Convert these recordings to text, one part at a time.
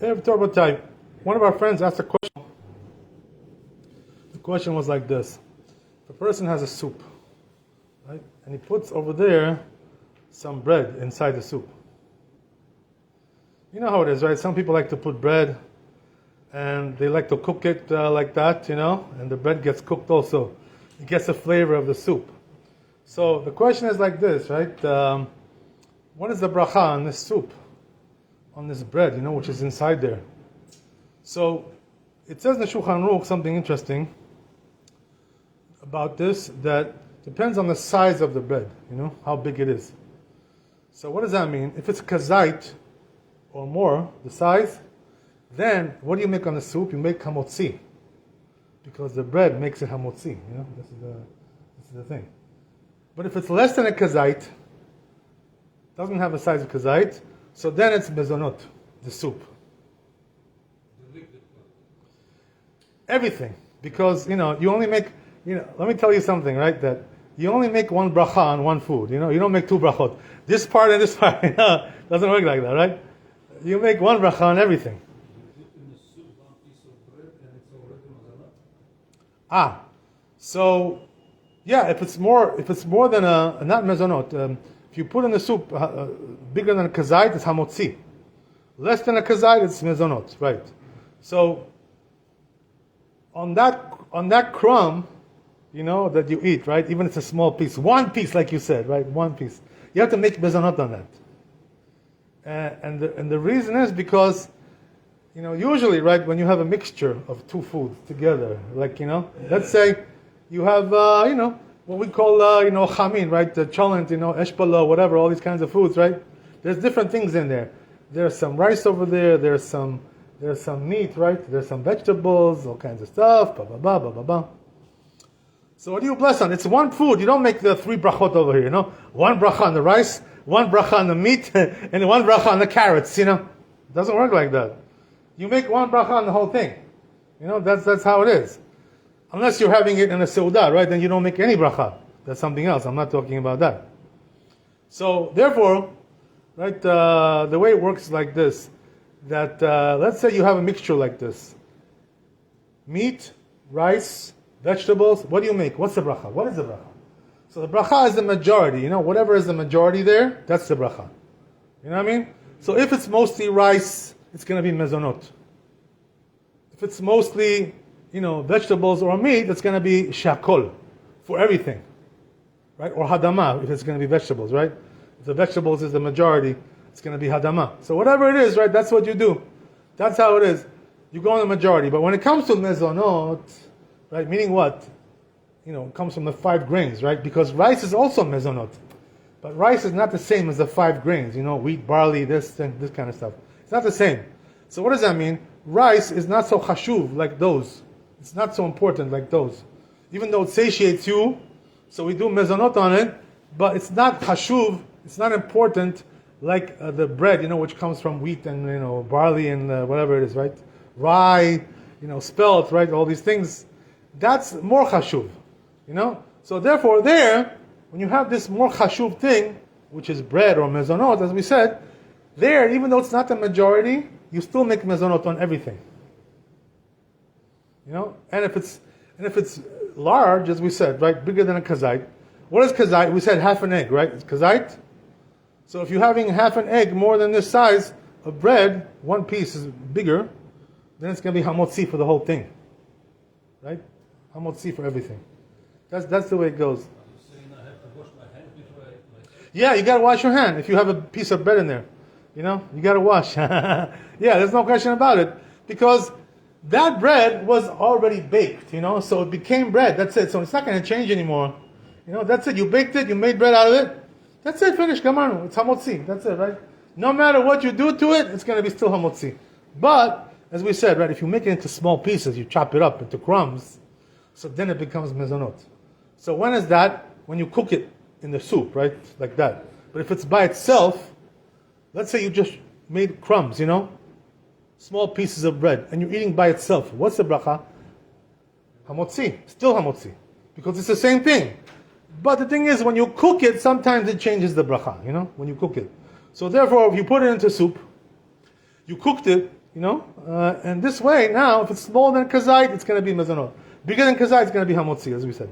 One of our friends asked a question. The question was like this. If a person has a soup, right, and he puts over there some bread inside the soup. You know how it is, right? Some people like to put bread and they like to cook it like that, and the bread gets cooked also. It gets the flavor of the soup. So the question is like this, right? What is the bracha on this soup, on this bread, which is inside there? So it says in the Shulchan Aruch something interesting about this, that depends on the size of the bread, how big it is. So what does that mean? If it's kazait or more, the size, then what do you make on the soup? You make hamotzi, because the bread makes it hamotzi. This is the thing. But if it's less than a kazait, doesn't have the size of kazait, so then it's mezonot, the soup. Everything, because you only make. Let me tell you something, right? That you only make one bracha on one food. You don't make two brachot. This part and this part. Doesn't work like that, right? You make one bracha on everything. So yeah, if it's more than not mezonot. If you put in the soup bigger than a kazait, it's hamotzi. Less than a kazait, it's mezonot, right? So on that crumb, that you eat, right? Even if it's a small piece, one piece, like you said, right? One piece. You have to make mezonot on that. And the reason is because, usually, right, when you have a mixture of two foods together, like, let's say you have, what we call, chamin, right? The cholent, eshpala, whatever, all these kinds of foods, right? There's different things in there. There's some rice over there. There's some meat, right? There's some vegetables, all kinds of stuff, So what do you bless on? It's one food. You don't make the three brachot over here, One bracha on the rice, one bracha on the meat, and one bracha on the carrots, It doesn't work like that. You make one bracha on the whole thing. That's how it is. Unless you're having it in a seudah, right? Then you don't make any bracha. That's something else. I'm not talking about that. So therefore, right, the way it works is like this. That let's say you have a mixture like this. Meat, rice, vegetables. What do you make? What's the bracha? What is the bracha? So the bracha is the majority. Whatever is the majority there, that's the bracha. You know what I mean? So if it's mostly rice, it's going to be mezonot. If it's mostly, vegetables or meat, it's going to be shakol for everything, right? Or hadama if it's going to be vegetables, right? If the vegetables is the majority, it's going to be hadama. So whatever it is, right? That's what you do. That's how it is. You go on the majority. But when it comes to mezonot, right? Meaning what? It comes from the 5 grains, right? Because rice is also mezonot. But rice is not the same as the 5 grains, wheat, barley, this kind of stuff. It's not the same. So what does that mean? Rice is not so chashuv like those. It's not so important like those. Even though it satiates you, so we do mezonot on it, but it's not chashuv, it's not important like the bread, which comes from wheat and, barley and whatever it is, right? Rye, spelt, right? All these things. That's more chashuv, So therefore there, when you have this more chashuv thing, which is bread or mezonot, as we said, there, even though it's not the majority, you still make mezonot on everything. And if it's large, as we said, right, bigger than a kazait. What is kazait? We said half an egg, right? It's kazait. So if you're having half an egg more than this size of bread, one piece is bigger, then it's going to be hamotzi for the whole thing, right? Hamotzi for everything. That's the way it goes. Yeah, you got to wash your hand if you have a piece of bread in there. You got to wash. Yeah, there's no question about it. Because that bread was already baked, so it became bread. That's it. So it's not going to change anymore. That's it. You baked it, you made bread out of it. That's it, finished. Come on. It's hamotzi. That's it, right? No matter what you do to it, it's going to be still hamotzi. But, as we said, right, if you make it into small pieces, you chop it up into crumbs, so then it becomes mezonot. So when is that? When you cook it in the soup, right? Like that. But if it's by itself, let's say you just made crumbs, small pieces of bread, and you're eating by itself. What's the bracha? Hamotzi. Still hamotzi. Because it's the same thing. But the thing is, when you cook it, sometimes it changes the bracha, when you cook it. So therefore, if you put it into soup, you cooked it, And this way, now, if it's smaller than kazait, it's going to be mezonot. Bigger than kazait, it's going to be hamotzi, as we said.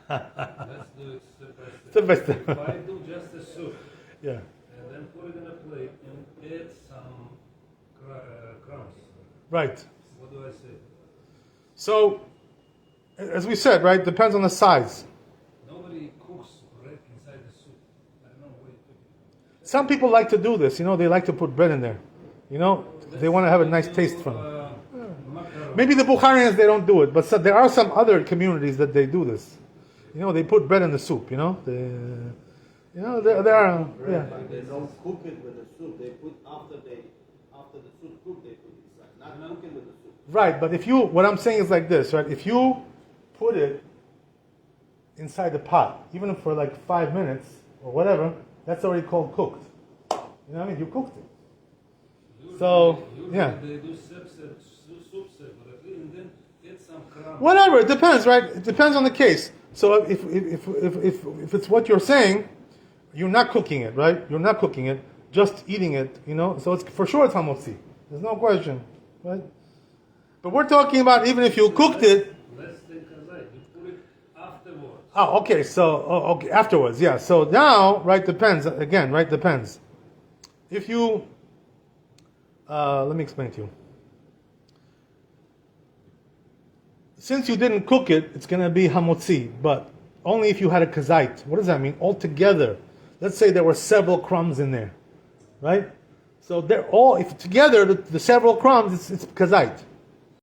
Let's do it step by step. Step by step. If I do just a soup, Yeah. and then put it in a plate and add some crumbs, Right. what do I say? So, as we said, right, depends on the size. Nobody cooks bread inside the soup. I don't know what you do. Some people like to do this, they like to put bread in there. They want to have a nice taste from it. Macaron. Maybe the Bukharians, they don't do it, but there are some other communities that they do this. They put bread in the soup, there are, yeah. They don't cook it with the soup. They put after the soup cooked, they put it inside. Not cooking with the soup. Right, but what I'm saying is like this, right? If you put it inside the pot, even for like 5 minutes or whatever, that's already called cooked. You know what I mean? You cooked it. Usually Yeah. They do soup separately and then get some crumbs. Whatever, it depends, right? It depends on the case. So if it's what you're saying, you're not cooking it, right? You're not cooking it, just eating it, So it's for sure it's hamotzi. There's no question, right? But we're talking about even if you cooked it. Less than kazait. You put it afterwards. Oh, okay. So afterwards, yeah. So now, right? Depends again, right? Depends. If you, let me explain to you. Since you didn't cook it, it's going to be hamotzi, but only if you had a kazait. What does that mean? Altogether, let's say there were several crumbs in there, right? So they're all, if together, the several crumbs, it's kazait.